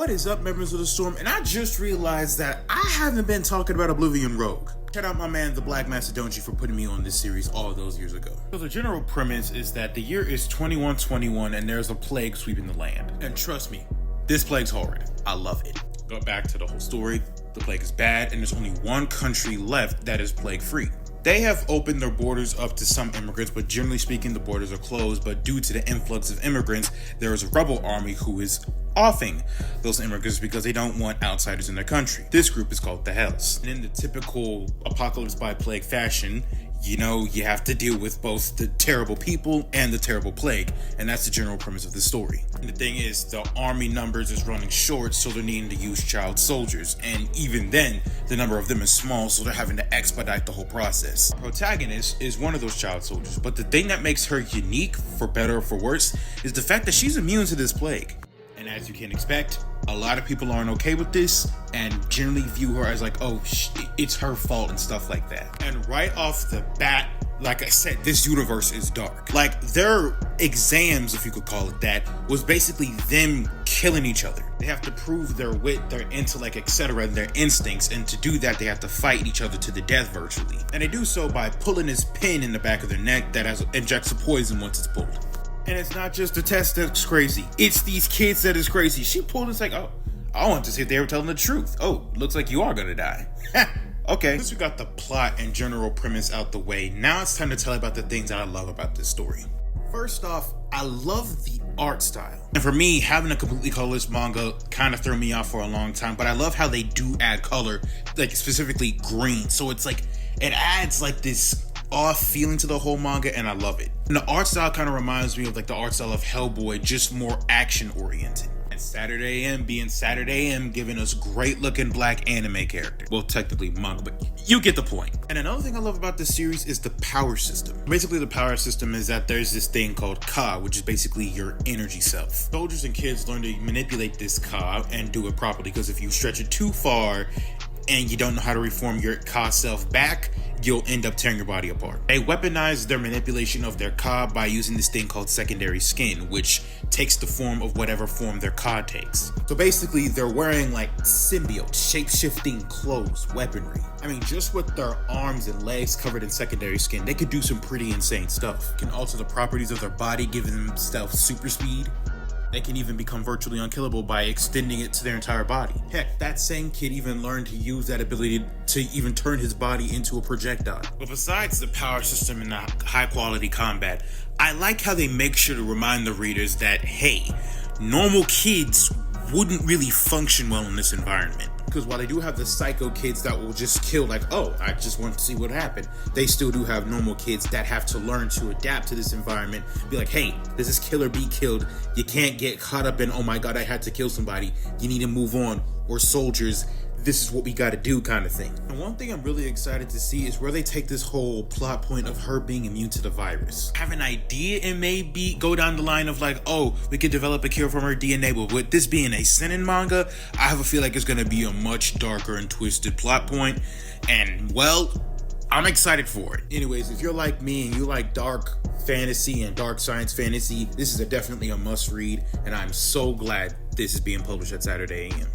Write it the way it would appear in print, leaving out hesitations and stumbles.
What is up, members of the Storm? And I just realized that I haven't been talking about Oblivion Rogue. Shout out my man, the Black Macedonji, for putting me on this series all those years ago. So the general premise is that the year is 2121 and there's a plague sweeping the land. And trust me, this plague's horrid. I love it. Go back to the whole story. The plague is bad and there's only one country left that is plague-free. They have opened their borders up to some immigrants, but generally speaking, the borders are closed. But due to the influx of immigrants, there is a rebel army who is offing those immigrants because they don't want outsiders in their country. This group is called the Hells. And in the typical apocalypse by plague fashion, you know, you have to deal with both the terrible people and the terrible plague. And that's the general premise of the story. And the thing is, the army numbers is running short, so they're needing to use child soldiers. And even then, the number of them is small, so they're having to expedite the whole process. Our protagonist is one of those child soldiers, but the thing that makes her unique, for better or for worse, is the fact that she's immune to this plague. And as you can expect, a lot of people aren't okay with this and generally view her as like, oh, it's her fault and stuff like that. And right off the bat, like I said, this universe is dark. Like, their exams, if you could call it that, was basically them killing each other. They have to prove their wit, their intellect, etc., and their instincts, and to do that, they have to fight each other to the death virtually. And they do so by pulling this pin in the back of their neck that injects a poison once it's pulled. And it's not just the test that's crazy. It's these kids that is crazy. She pulled it's like, oh, I want to see if they were telling the truth. Oh, looks like you are gonna die. Okay. Since we got the plot and general premise out the way, now it's time to tell you about the things that I love about this story. First off, I love the art style. And for me, having a completely colorless manga kind of threw me off for a long time, but I love how they do add color, like specifically green. So it's like, it adds like this off feeling to the whole manga, and I love it. And the art style kind of reminds me of like the art style of Hellboy, just more action oriented. And Saturday AM being Saturday AM, giving us great looking black anime characters. Well, technically manga, but you get the point. And another thing I love about this series is the power system. Basically, the power system is that there's this thing called Ka, which is basically your energy self. Soldiers and kids learn to manipulate this Ka and do it properly, because if you stretch it too far and you don't know how to reform your Ka self back, you'll end up tearing your body apart. They weaponize their manipulation of their Ka by using this thing called secondary skin, which takes the form of whatever form their Ka takes. So basically, they're wearing like symbiote, shape-shifting clothes, weaponry. I mean, just with their arms and legs covered in secondary skin, they could do some pretty insane stuff. Can alter the properties of their body, giving them stealth super speed. They can even become virtually unkillable by extending it to their entire body. Heck, that same kid even learned to use that ability to even turn his body into a projectile. But besides the power system and the high quality combat, I like how they make sure to remind the readers that, hey, normal kids wouldn't really function well in this environment. Because while they do have the psycho kids that will just kill, like, oh, I just want to see what happened, they still do have normal kids that have to learn to adapt to this environment. Be like, hey, does this killer be killed? You can't get caught up in, oh my god, I had to kill somebody. You need to move on. Or soldiers, this is what we gotta do kind of thing. And one thing I'm really excited to see is where they take this whole plot point of her being immune to the virus. I have an idea and maybe go down the line of like, oh, we could develop a cure from her DNA, but with this being a seinen manga, I have a feel like it's gonna be a much darker and twisted plot point. And well, I'm excited for it. Anyways, if you're like me and you like dark fantasy and dark science fantasy, this is definitely a must read, and I'm so glad this is being published at Saturday AM.